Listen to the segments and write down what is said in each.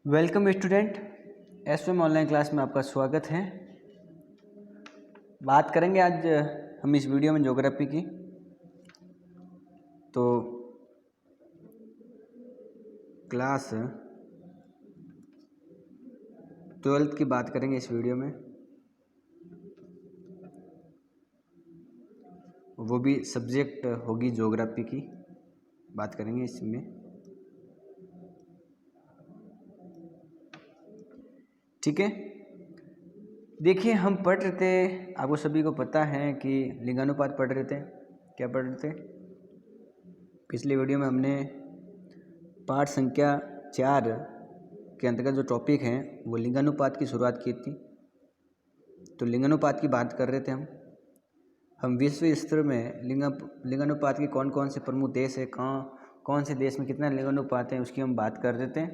Welcome student, SM online class में आपका स्वागत है। बात करेंगे आज हम इस वीडियो में ज्योग्राफी की। तो क्लास 12th की बात करेंगे इस वीडियो में, वो भी सब्जेक्ट होगी ज्योग्राफी की, बात करेंगे इसमें। ठीक है, देखिए हम पढ़ रहे थे, आपको सभी को पता है कि लिंगानुपात पढ़ रहे थे। क्या पढ़ रहे थे? पिछले वीडियो में हमने पाठ संख्या 4 के अंतर्गत जो टॉपिक है वो लिंगानुपात की शुरुआत की थी। तो लिंगानुपात की बात कर रहे थे हम विश्व स्तर में लिंगानुपात के कौन कौन से प्रमुख देश है, कौन से देश में कितना लिंगानुपात है, उसकी हम बात कर रहे थे।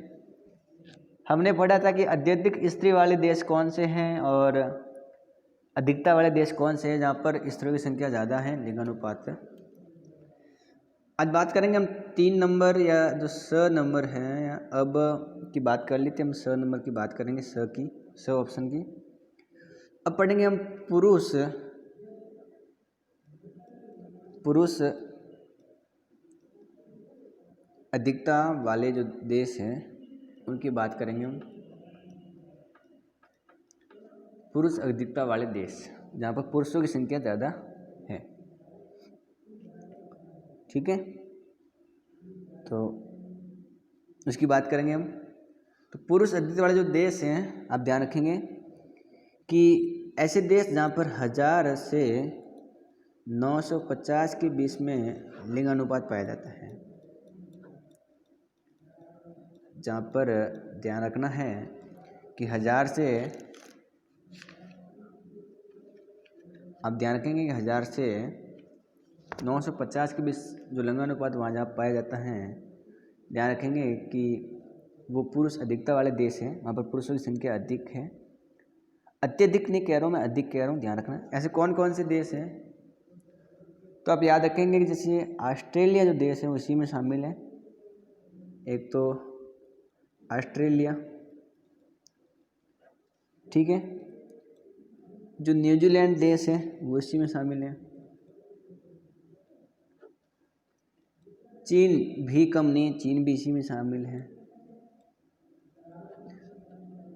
हमने पढ़ा था कि अत्यधिक स्त्री वाले देश कौन से हैं और अधिकता वाले देश कौन से हैं जहाँ पर स्त्रियों की संख्या ज़्यादा है लिंगानुपात। आज बात करेंगे हम 3 नंबर या जो स नंबर है या अब की बात कर लेते हैं। हम स नंबर की बात करेंगे, स ऑप्शन की। अब पढ़ेंगे हम पुरुष अधिकता वाले जो देश हैं उनकी बात करेंगे हम। पुरुष अधिकता वाले देश जहाँ पर पुरुषों की संख्या ज़्यादा है। ठीक है, तो उसकी बात करेंगे हम। तो पुरुष अधिकता वाले जो देश हैं, आप ध्यान रखेंगे कि ऐसे देश जहाँ पर 1000 से 950 के बीच में लिंगानुपात पाया जाता है। जहाँ पर ध्यान रखना है कि 1000 से, आप ध्यान रखेंगे कि 1000 से 950 के बीच जो लिंगानुपात वहाँ जहाँ पाया जाता है, ध्यान रखेंगे कि वो पुरुष अधिकता वाले देश हैं, वहाँ पर पुरुषों की संख्या अधिक है। अत्यधिक नहीं कह रहा हूँ मैं, अधिक कह रहा हूँ, ध्यान रखना। ऐसे कौन कौन से देश हैं तो आप याद रखेंगे कि जैसे ऑस्ट्रेलिया जो देश है वो इसी में शामिल है। एक तो ऑस्ट्रेलिया, ठीक है। जो न्यूजीलैंड देश है वो इसी में शामिल है। चीन भी कम नहीं, चीन भी इसी में शामिल है।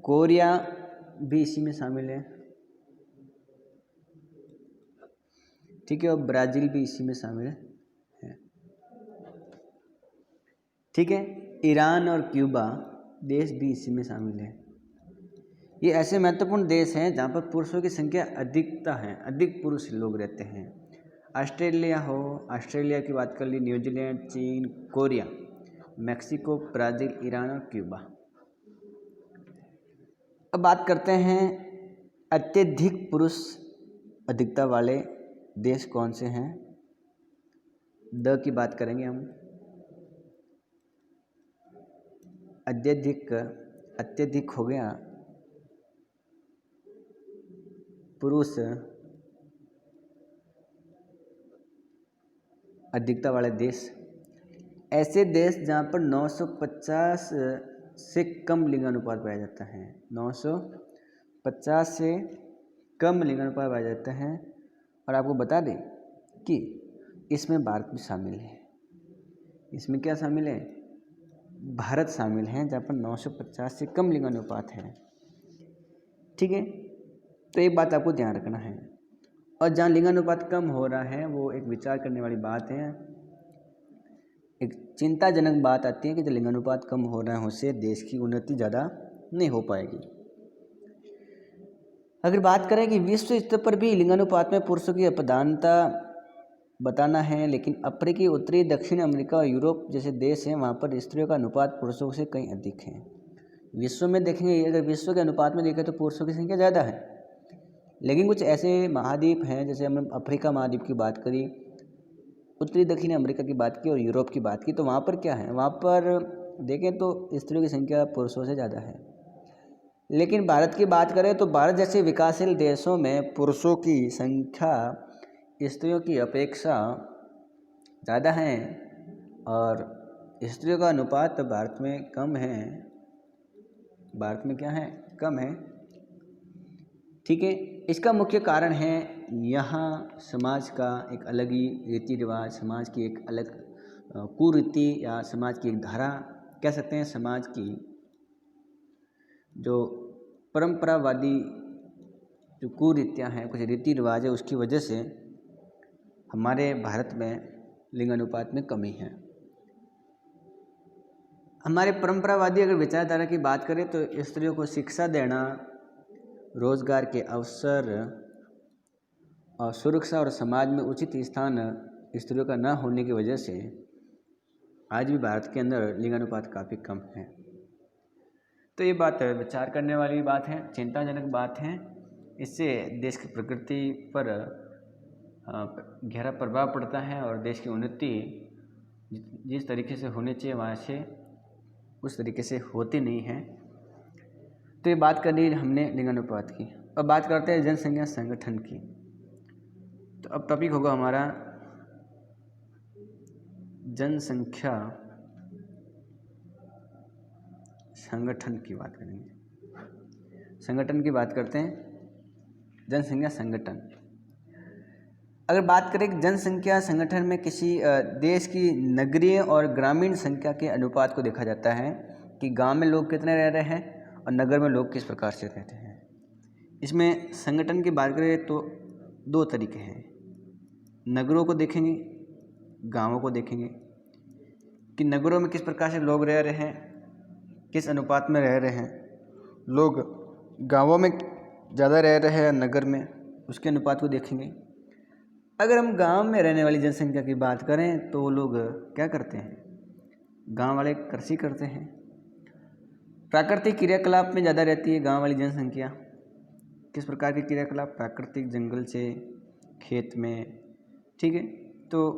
कोरिया भी इसी में शामिल है, ठीक है। और ब्राज़ील भी इसी में शामिल है, ठीक है। ईरान और क्यूबा देश भी इसी में शामिल है। ये ऐसे महत्वपूर्ण देश हैं जहाँ पर पुरुषों की संख्या अधिकता है, अधिक पुरुष लोग रहते हैं। ऑस्ट्रेलिया की बात कर ली, न्यूजीलैंड, चीन, कोरिया, मैक्सिको, ब्राज़ील, ईरान और क्यूबा। अब बात करते हैं अत्यधिक पुरुष अधिकता वाले देश कौन से हैं। द की बात करेंगे हम। अत्यधिक हो गया पुरुष अधिकता वाले देश, ऐसे देश जहाँ पर 950 से कम लिंगानुपात पाया जाता है। 950 से कम लिंगानुपात पाया जाता है। और आपको बता दें कि इसमें भारत भी शामिल है। इसमें क्या शामिल है? भारत शामिल है, जहाँ पर 950 से कम लिंगानुपात है, ठीक है। तो एक बात आपको ध्यान रखना है। और जहाँ लिंगानुपात कम हो रहा है वो एक विचार करने वाली बात है, एक चिंताजनक बात आती है कि जो लिंगानुपात कम हो रहा है उससे देश की उन्नति ज़्यादा नहीं हो पाएगी। अगर बात करें कि विश्व स्तर पर भी लिंगानुपात में पुरुषों की अप्रधानता बताना है, लेकिन अफ्रीकी, उत्तरी, दक्षिण अमेरिका और यूरोप जैसे देश हैं वहाँ पर स्त्रियों का अनुपात पुरुषों से कहीं अधिक है। विश्व में देखेंगे, अगर विश्व के अनुपात में देखें तो पुरुषों की संख्या ज़्यादा है, लेकिन कुछ ऐसे महाद्वीप हैं, जैसे हमने अफ्रीका महाद्वीप की बात करी, उत्तरी दक्षिण अमेरिका की बात की और यूरोप की बात की, तो वहाँ पर क्या है, वहाँ पर देखें तो स्त्रियों की संख्या पुरुषों से ज़्यादा है। लेकिन भारत की बात करें तो भारत जैसे विकासशील देशों में पुरुषों की संख्या स्त्रियों की अपेक्षा ज़्यादा है और स्त्रियों का अनुपात भारत में कम है। भारत में क्या है, कम है। ठीक है, इसका मुख्य कारण है यहाँ समाज का एक अलग ही रीति रिवाज, समाज की एक अलग कुरीति या समाज की एक धारा कह सकते हैं, समाज की जो परंपरावादी जो कुरीतियाँ हैं, कुछ रीति रिवाज है, उसकी वजह से हमारे भारत में लिंगानुपात में कमी है। हमारे परंपरावादी अगर विचारधारा की बात करें तो स्त्रियों को शिक्षा देना, रोजगार के अवसर और सुरक्षा और समाज में उचित स्थान स्त्रियों का न होने की वजह से आज भी भारत के अंदर लिंगानुपात काफ़ी कम है। तो ये बात विचार करने वाली बात है, चिंताजनक बात है। इससे देश की प्रकृति पर गहरा प्रभाव पड़ता है और देश की उन्नति जिस तरीके से होनी चाहिए वहाँ से उस तरीके से होती नहीं है। तो ये बात कर ली हमने लिंगानुपात की। अब बात करते हैं जनसंख्या संगठन की। तो अब टॉपिक होगा हमारा जनसंख्या संगठन की बात करेंगे। संगठन की बात करते हैं, जनसंख्या संगठन। अगर बात करें जनसंख्या संगठन में किसी देश की नगरीय और ग्रामीण संख्या के अनुपात को देखा जाता है कि गांव में लोग कितने रह रहे हैं और नगर में लोग किस प्रकार से रहते हैं। इसमें संगठन की बात करें तो दो तरीके हैं, नगरों को देखेंगे, गांवों को देखेंगे कि नगरों में किस प्रकार से लोग रह रहे हैं, किस अनुपात में रह रहे हैं, लोग गांवों में ज़्यादा रह रहे हैं नगर में, उसके अनुपात को देखेंगे। अगर हम गांव में रहने वाली जनसंख्या की बात करें तो वो लोग क्या करते हैं, गांव वाले कृषि करते हैं, प्राकृतिक क्रियाकलाप में ज़्यादा रहती है गांव वाली जनसंख्या। किस प्रकार के क्रियाकलाप, प्राकृतिक जंगल से खेत में, ठीक है। तो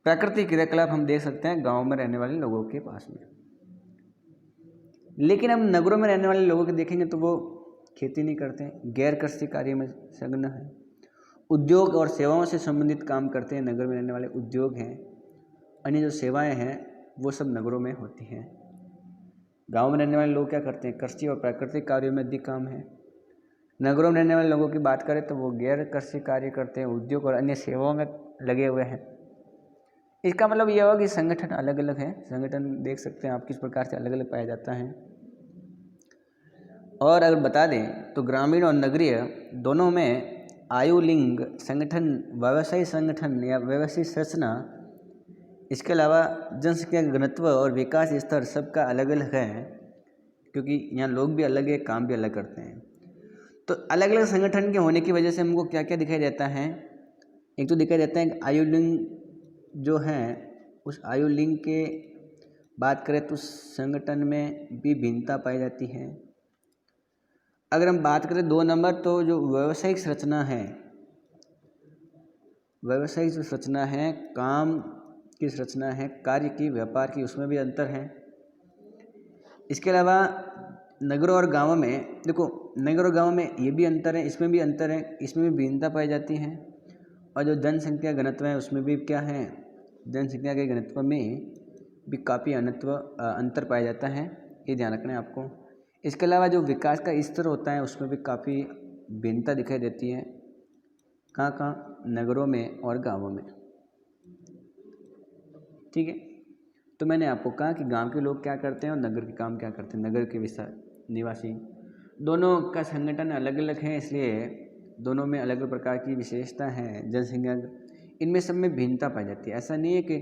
प्राकृतिक क्रियाकलाप हम देख सकते हैं गांव में रहने वाले लोगों के पास में। लेकिन हम नगरों में रहने वाले लोगों को देखेंगे तो वो खेती नहीं करते हैं, गैर कृषि कार्य में संलग्न है, उद्योग और सेवाओं से संबंधित काम करते हैं। नगर में रहने वाले उद्योग हैं, अन्य जो सेवाएं हैं वो सब नगरों में होती हैं। गांव में रहने वाले लोग क्या करते हैं, कृषि और प्राकृतिक कार्यों में अधिक काम है। नगरों में रहने वाले लोगों की बात करें तो वो गैर कृषि कार्य करते हैं, उद्योग और अन्य सेवाओं में लगे हुए हैं। इसका मतलब यह हुआ कि संगठन अलग अलग है। संगठन देख सकते हैं आप किस प्रकार से अलग अलग पाया जाता है। और अगर बता दें तो ग्रामीण और नगरीय दोनों में आयु, लिंग, संगठन, व्यवसायी संगठन या व्यवसायी संरचना, इसके अलावा जनसंख्या घनत्व और विकास स्तर सबका अलग अलग है, क्योंकि यहाँ लोग भी अलग है, काम भी अलग करते हैं। तो अलग अलग संगठन के होने की वजह से हमको क्या क्या दिखाई देता है, एक तो दिखाई देता है कि आयु लिंग जो है, उस आयु लिंग के बात करें तो संगठन में भी भिन्नता पाई जाती है। अगर हम बात करें 2 नंबर, तो जो व्यावसायिक संरचना है, व्यावसायिक जो संरचना है, काम की संरचना है, कार्य की, व्यापार की, उसमें भी अंतर है। इसके अलावा नगरों और गांवों में देखो, नगर और गांव में ये भी अंतर है, इसमें भी अंतर है, इसमें भी भिन्नता पाई जाती है। और जो जनसंख्या घनत्व है उसमें भी क्या है, जनसंख्या के घनत्व में भी काफ़ी अंतर पाया जाता है, ये ध्यान रखना है आपको। इसके अलावा जो विकास का स्तर होता है उसमें भी काफ़ी भिन्नता दिखाई देती है, कहाँ कहाँ, नगरों में और गांवों में, ठीक है। तो मैंने आपको कहा कि गांव के लोग क्या करते हैं और नगर के काम क्या करते हैं, नगर के निवासी, दोनों का संगठन अलग अलग है, इसलिए दोनों में अलग अलग प्रकार की विशेषता है। जनसंख्या इनमें सब में भिन्नता पाई जाती है। ऐसा नहीं है कि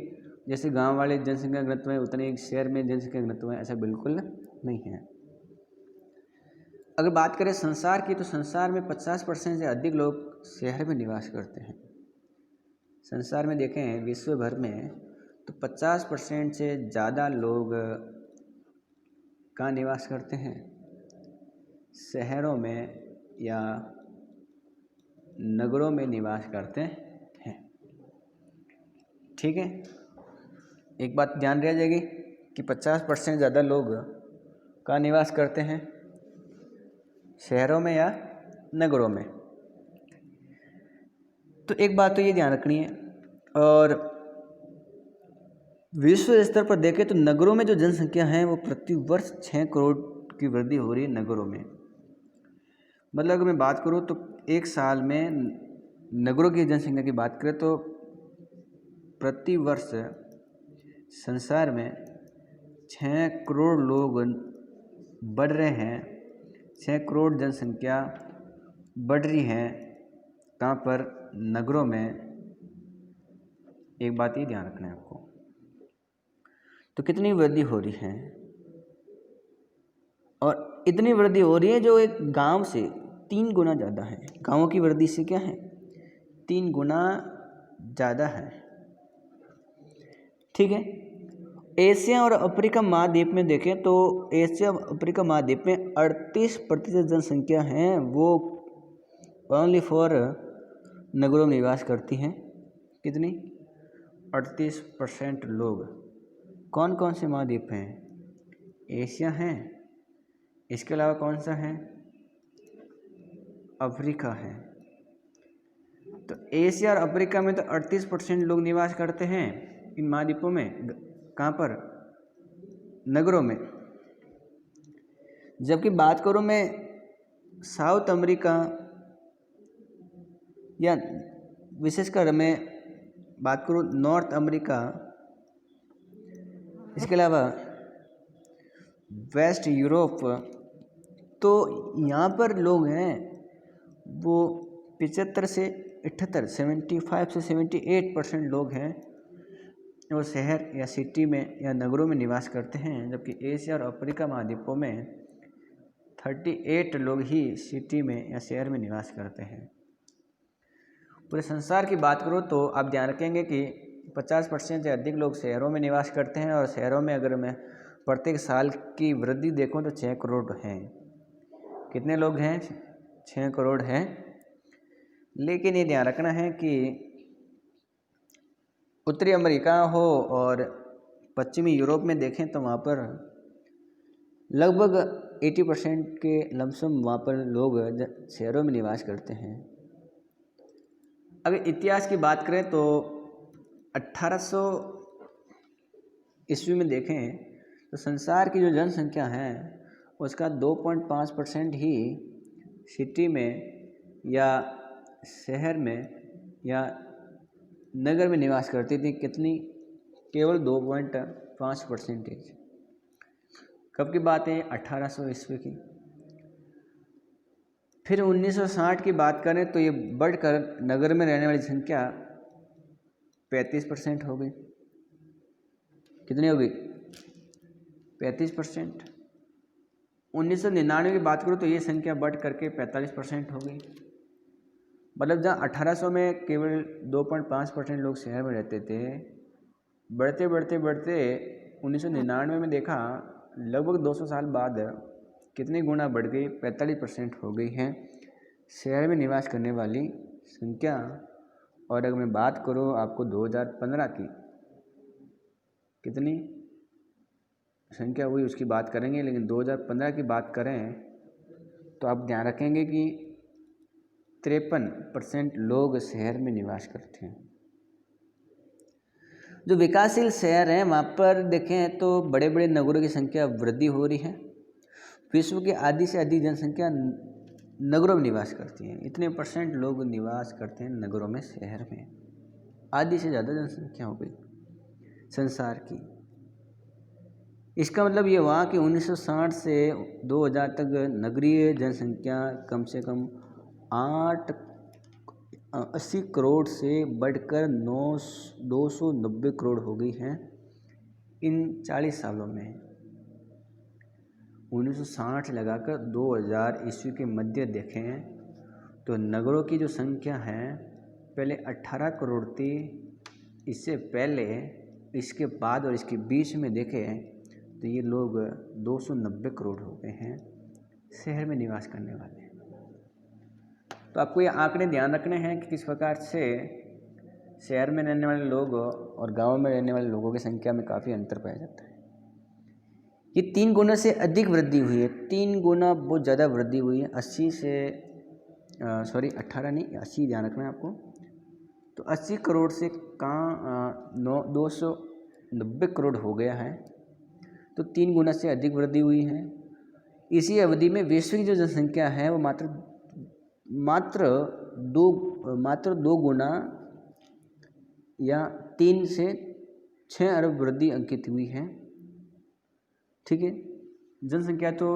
जैसे गांव वाले जनसंख्या घनत्व है उतने एक शहर में जनसंख्या घनत्व है, ऐसा बिल्कुल नहीं है। अगर बात करें संसार की, तो संसार में 50% से अधिक लोग शहर में निवास करते हैं। संसार में देखें विश्व भर में तो 50% से ज़्यादा लोग कहाँ निवास करते हैं, शहरों में या नगरों में निवास करते हैं, ठीक है। एक बात ध्यान रह जाएगी कि 50% ज़्यादा लोग कहाँ निवास करते हैं, शहरों में या नगरों में। तो एक बात तो ये ध्यान रखनी है। और विश्व स्तर पर देखें तो नगरों में जो जनसंख्या है वो प्रति वर्ष 6 करोड़ की वृद्धि हो रही है नगरों में। मतलब अगर मैं बात करूँ तो एक साल में नगरों की जनसंख्या की बात करें तो प्रति वर्ष संसार में 6 करोड़ लोग बढ़ रहे हैं। 6 करोड़ जनसंख्या बढ़ रही है। कहाँ पर? नगरों में। एक बात ये ध्यान रखना है आपको। तो कितनी वृद्धि हो रही है, और इतनी वृद्धि हो रही है जो एक गांव से 3 गुना ज़्यादा है। गांवों की वृद्धि से क्या है? 3 गुना ज़्यादा है। ठीक है। एशिया और अफ्रीका महाद्वीप में देखें तो एशिया और अफ्रीका महाद्वीप में 38% जनसंख्या है वो ओनली फॉर नगरों में निवास करती हैं। कितनी? 38% लोग। कौन कौन से महाद्वीप हैं? एशिया है, इसके अलावा कौन सा है? अफ्रीका है। तो एशिया और अफ्रीका में तो 38% लोग निवास करते हैं इन महाद्वीपों में। कहाँ पर? नगरों में। जबकि बात करूँ मैं साउथ अमेरिका या विशेषकर मैं बात करूँ नॉर्थ अमेरिका, इसके अलावा वेस्ट यूरोप, तो यहाँ पर लोग हैं वो 75 से 78, 75 से 78% लोग हैं वो शहर या सिटी में या नगरों में निवास करते हैं। जबकि एशिया और अफ्रीका महाद्वीपों में 38 लोग ही सिटी में या शहर में निवास करते हैं। पूरे संसार की बात करो तो आप ध्यान रखेंगे कि 50% से अधिक लोग शहरों में निवास करते हैं। और शहरों में अगर मैं प्रत्येक साल की वृद्धि देखूं तो 6 करोड़ हैं। कितने लोग हैं? 6 करोड़ हैं। लेकिन ये ध्यान रखना है कि उत्तरी अमेरिका हो और पश्चिमी यूरोप में देखें तो वहाँ पर लगभग 80% के लमसम वहाँ पर लोग शहरों में निवास करते हैं। अगर इतिहास की बात करें तो 1800 ईस्वी में देखें तो संसार की जो जनसंख्या है उसका 2.5% ही सिटी में या शहर में या नगर में निवास करती थी। कितनी? केवल 2.5%। कब की बात है? 1800 ईस्वी की। फिर 1960 की बात करें तो ये बढ़कर नगर में रहने वाली संख्या 35% हो गई। कितनी हो गई? 35%। 1999 की बात करूँ तो ये संख्या बढ़ करके 45% हो गई। मतलब जहाँ 1800 में केवल 2.5% लोग शहर में रहते थे, बढ़ते बढ़ते बढ़ते 1999 में देखा लगभग 200 साल बाद कितनी गुना बढ़ गई? 45% हो गई है शहर में निवास करने वाली संख्या। और अगर मैं बात करूँ आपको 2015 की, कितनी संख्या हुई उसकी बात करेंगे, लेकिन 2015 की बात करें तो आप ध्यान रखेंगे कि 53% लोग शहर में निवास करते हैं। जो विकासशील शहर हैं वहाँ पर देखें तो बड़े बड़े नगरों की संख्या वृद्धि हो रही है। विश्व की आधी से अधिक जनसंख्या नगरों में निवास करती है। इतने % लोग निवास करते हैं नगरों में, शहर में। आधी से ज़्यादा जनसंख्या हो गई संसार की। इसका मतलब ये हुआ कि 1960 से 2000 तक नगरीय जनसंख्या कम से कम 80 करोड़ से बढ़कर 290 करोड़ हो गई है इन 40 सालों में। 1960 लगाकर 2000 ईस्वी के मध्य देखें तो नगरों की जो संख्या है पहले 18 करोड़ थी। इससे पहले, इसके बाद और इसके बीच में देखें तो ये लोग 290 करोड़ हो गए हैं शहर में निवास करने वाले। तो आपको ये आंकड़े ध्यान रखने हैं कि किस प्रकार से शहर में रहने वाले लोग और गाँव में रहने वाले लोगों की संख्या में काफ़ी अंतर पाया जाता है। ये 3 गुना से अधिक वृद्धि हुई है। 3 गुना बहुत ज़्यादा वृद्धि हुई है। 80 से 18 नहीं, 80 ध्यान रखना है आपको। तो 80 करोड़ से कहाँ 290 करोड़ हो गया है। तो 3 गुना से अधिक वृद्धि हुई है। इसी अवधि में विश्व की जो जनसंख्या है वो मात्र दो गुना या 3 से 6 अरब वृद्धि अंकित हुई है। ठीक है, जनसंख्या तो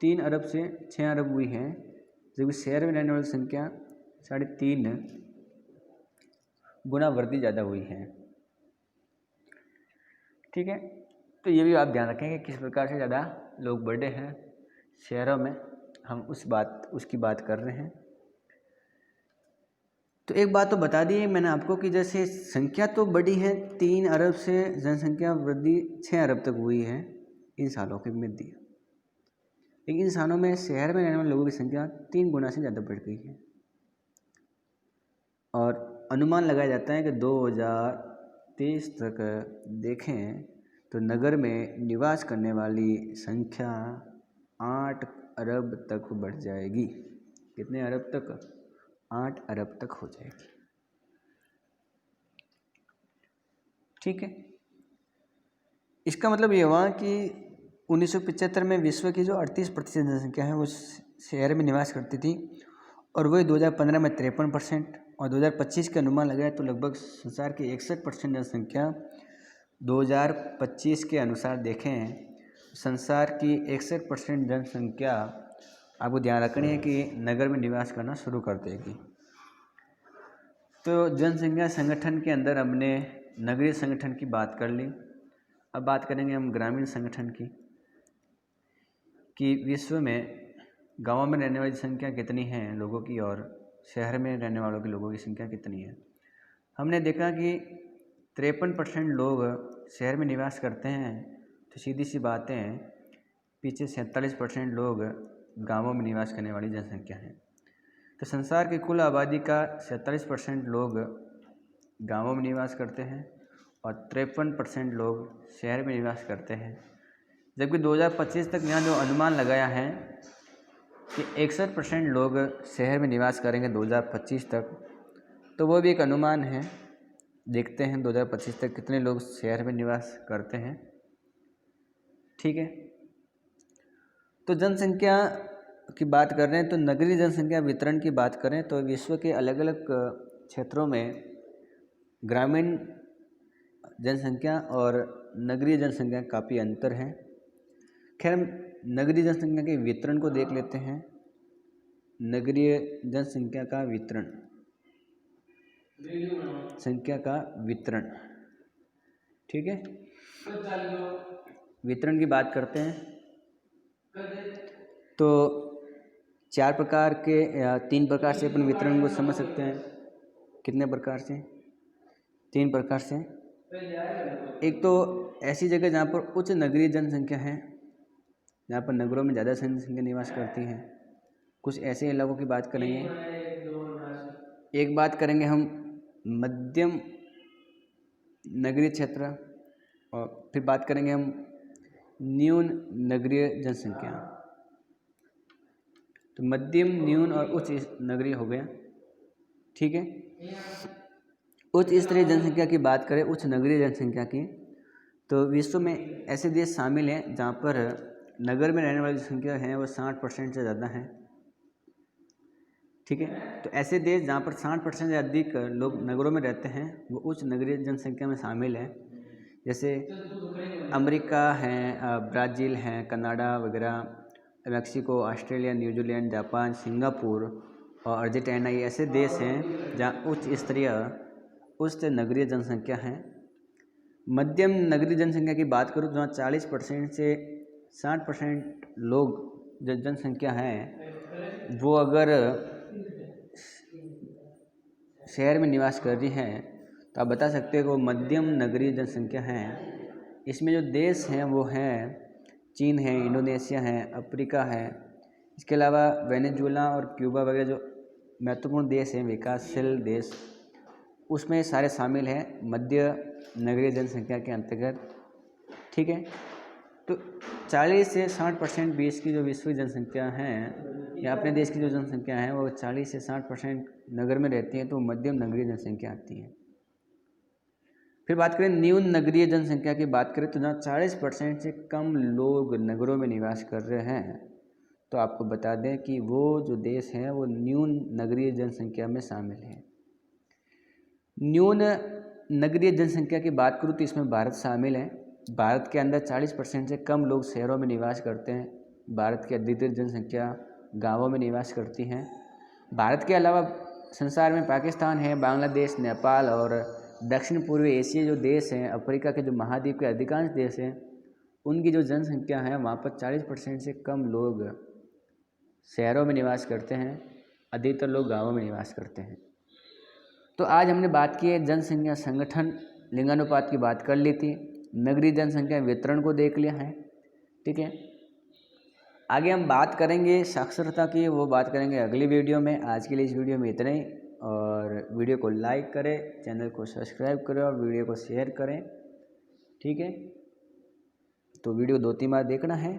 3 अरब से 6 अरब हुई है, जबकि शहर में रहने वाली संख्या 3.5 गुना वृद्धि ज़्यादा हुई है। ठीक है, तो ये भी आप ध्यान रखें कि किस प्रकार से ज़्यादा लोग बढ़े हैं शहरों में, हम उसकी बात कर रहे हैं। तो एक बात तो बता दी मैंने आपको कि जैसे संख्या तो बढ़ी है 3 अरब से जनसंख्या वृद्धि 6 अरब तक हुई है इन सालों की वृद्धि, लेकिन इन सालों में शहर में रहने वाले लोगों की संख्या 3 गुना से ज़्यादा बढ़ गई है। और अनुमान लगाया जाता है कि 2023 तक देखें तो नगर में निवास करने वाली संख्या 8 अरब तक बढ़ जाएगी। कितने अरब तक? 8 अरब तक हो जाएगी। ठीक है, इसका मतलब ये हुआ कि 1975 में विश्व की जो 38% जनसंख्या है वो शहर में निवास करती थी, और वही 2015 में 53%, और 2025 के अनुमान लगाए तो लगभग संसार की 61% जनसंख्या 2025 के अनुसार देखें संसार की 61% जनसंख्या आपको ध्यान रखनी है कि नगर में निवास करना शुरू कर देगी। तो जनसंख्या संगठन के अंदर हमने नगरीय संगठन की बात कर ली। अब बात करेंगे हम ग्रामीण संगठन की, कि विश्व में गांवों में रहने वाली संख्या कितनी है लोगों की और शहर में रहने वालों के लोगों की संख्या कितनी है। हमने देखा कि 53% लोग शहर में निवास करते हैं, तो सीधी सी बातें हैं, पीछे 47% लोग गांवों में निवास करने वाली जनसंख्या है। तो संसार की कुल आबादी का 47% लोग गांवों में निवास करते हैं और 53% लोग शहर में निवास करते हैं, जबकि 2025 तक यहाँ जो अनुमान लगाया है कि 61% लोग शहर में निवास करेंगे 2025 तक, तो वो भी एक अनुमान है। देखते हैं 2025 तक कितने लोग शहर में निवास करते हैं। ठीक है, तो जनसंख्या की बात कर रहे हैं, तो नगरीय जनसंख्या वितरण की बात करें तो विश्व के अलग अलग क्षेत्रों में ग्रामीण जनसंख्या और नगरीय जनसंख्या काफ़ी अंतर है। खैर, नगरीय जनसंख्या के वितरण को देख लेते हैं। नगरीय जनसंख्या का वितरण, संख्या का वितरण, ठीक है, वितरण की बात करते हैं तो 4 प्रकार के या 3 प्रकार से अपन वितरण को समझ सकते हैं। कितने प्रकार से? 3 प्रकार से। एक तो ऐसी जगह जहाँ पर उच्च नगरीय जनसंख्या है, जहाँ पर नगरों में ज़्यादा जनसंख्या निवास करती है, कुछ ऐसे इलाकों की बात करेंगे। एक बात करेंगे हम मध्यम नगरीय क्षेत्र, और फिर बात करेंगे हम न्यून नगरीय जनसंख्या। तो मध्यम, न्यून और उच्च नगरीय हो गया। ठीक है, उच्च स्तरीय जनसंख्या की बात करें, उच्च नगरीय जनसंख्या की, तो विश्व में ऐसे देश शामिल हैं जहाँ पर नगर में रहने वाली संख्या है वो 60% से ज़्यादा है। ठीक है, तो ऐसे देश जहाँ पर 60% से अधिक लोग नगरों में रहते हैं वो उच्च नगरीय जनसंख्या में शामिल हैं, जैसे अमेरिका है, ब्राज़ील है, कनाडा वगैरह, Mexico, Australia, New Zealand, Japan, Singapore और अर्जेंटीना, ये ऐसे देश हैं जहाँ उच्च नगरीय जनसंख्या है। मध्यम नगरीय जनसंख्या की बात करूँ तो जहाँ 40% से 60% लोग जो जनसंख्या है वो अगर शहर में निवास कर रही है तो आप बता सकते हो वो मध्यम नगरीय जनसंख्या है। इसमें जो देश हैं वो हैं चीन है, इंडोनेशिया है, अफ्रीका है, इसके अलावा वेनेजुएला और क्यूबा वगैरह जो महत्वपूर्ण देश हैं, विकासशील देश, उसमें सारे शामिल हैं मध्य नगरीय जनसंख्या के अंतर्गत। ठीक है, तो 40 से 60% देश की जो विश्व जनसंख्या है या अपने देश की जो जनसंख्या है वो 40 से 60% नगर में रहती है, तो मध्यम नगरीय जनसंख्या आती है। फिर बात करें न्यून नगरीय जनसंख्या की बात करें तो जहाँ 40% से कम लोग नगरों में निवास कर रहे हैं तो आपको बता दें कि वो जो देश हैं वो न्यून नगरीय जनसंख्या में शामिल हैं। न्यून नगरीय जनसंख्या की बात करूँ तो इसमें भारत शामिल है। भारत के अंदर 40% से कम लोग शहरों में निवास करते हैं। भारत की अधिकतर जनसंख्या गाँवों में निवास करती हैं। भारत के अलावा संसार में पाकिस्तान है, बांग्लादेश, नेपाल और दक्षिण पूर्वी एशिया जो देश हैं, अफ्रीका के जो महाद्वीप के अधिकांश देश हैं, उनकी जो जनसंख्या है वहाँ पर 40% से कम लोग शहरों में निवास करते हैं, अधिकतर लोग गाँवों में निवास करते हैं। तो आज हमने बात की है जनसंख्या संगठन लिंगानुपात की बात कर ली थी, नगरीय जनसंख्या वितरण को देख लिया है, ठीक है। आगे हम बात करेंगे साक्षरता की, वो बात करेंगे अगली वीडियो में। आज के लिए इस वीडियो में इतना ही, और वीडियो को लाइक करें, चैनल को सब्सक्राइब करें और वीडियो को शेयर करें, ठीक है। तो वीडियो 2-3 बार देखना है।